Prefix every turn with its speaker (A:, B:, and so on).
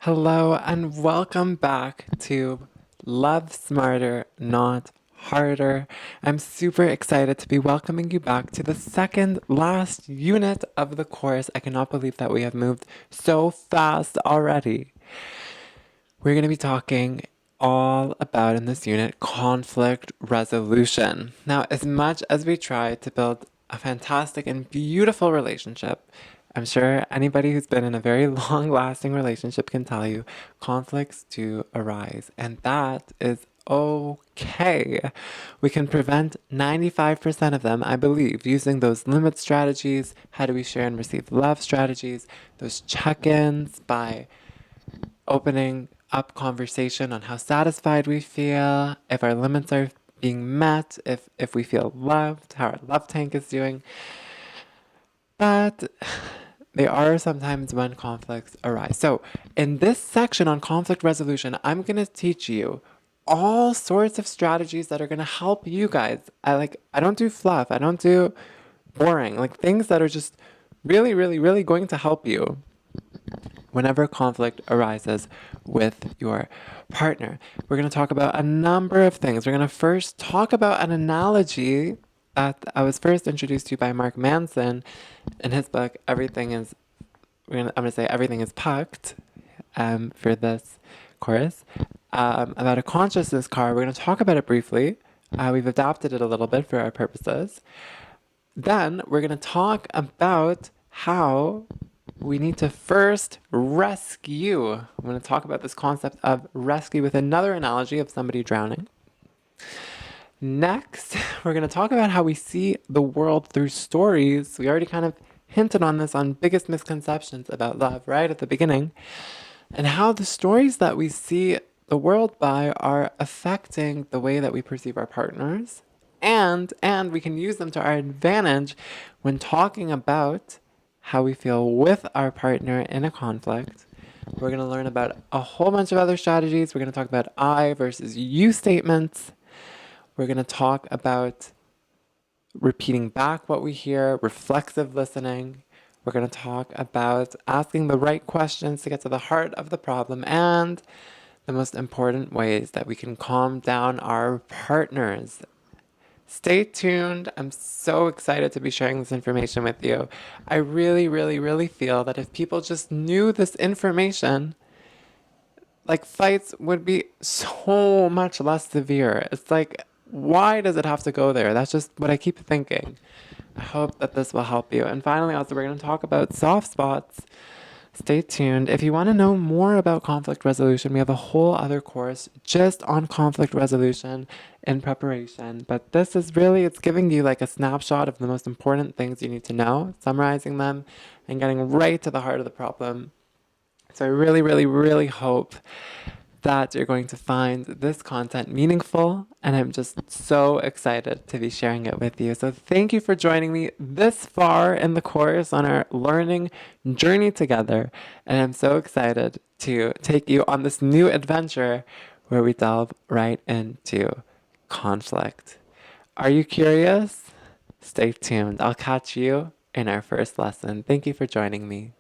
A: Hello and welcome back to Love Smarter, Not Harder. I'm super excited to be welcoming you back to the second last unit of the course. I cannot believe that we have moved so fast already. We're going to be talking all about in this unit conflict resolution. Now, as much as we try to build a fantastic and beautiful relationship, I'm sure anybody who's been in a very long lasting relationship can tell you conflicts do arise, and that is okay. We can prevent 95% of them, I believe, using those limit strategies. How do we share and receive love strategies? Those check ins by opening up conversation on how satisfied we feel, if our limits are being met, if we feel loved, how our love tank is doing. But there are sometimes when conflicts arise. So in this section on conflict resolution, I'm going to teach you all sorts of strategies that are going to help you guys. I don't do fluff. I don't do boring, like things that are just really, really, really going to help you whenever conflict arises with your partner. We're going to talk about a number of things. We're going to first talk about an analogy that I was first introduced to by Mark Manson in his book, Everything is, I'm going to say Everything is Pucked for this course, about a consciousness car. We're going to talk about it briefly. We've adapted it a little bit for our purposes. Then we're going to talk about how we need to first rescue. I'm going to talk about this concept of rescue with another analogy of somebody drowning. Next, we're going to talk about how we see the world through stories. We already kind of hinted on this on biggest misconceptions about love right at the beginning, and how the stories that we see the world by are affecting the way that we perceive our partners, and we can use them to our advantage when talking about how we feel with our partner in a conflict. We're going to learn about a whole bunch of other strategies. We're going to talk about I versus you statements. We're going to talk about repeating back what we hear, reflexive listening. We're going to talk about asking the right questions to get to the heart of the problem, and the most important ways that we can calm down our partners. Stay tuned. I'm so excited to be sharing this information with you. I really, really, really feel that if people just knew this information, like fights would be so much less severe. It's like, why does it have to go there? That's just what I keep thinking. I hope that this will help you. And finally, also, we're going to talk about soft spots. Stay tuned. If you want to know more about conflict resolution, we have a whole other course just on conflict resolution in preparation. But this is really, it's giving you like a snapshot of the most important things you need to know, summarizing them, and getting right to the heart of the problem. So I really, really, really hope that you're going to find this content meaningful, and I'm just so excited to be sharing it with you. So thank you for joining me this far in the course on our learning journey together, and I'm so excited to take you on this new adventure where we delve right into conflict. Are you curious? Stay tuned. I'll catch you in our first lesson. Thank you for joining me.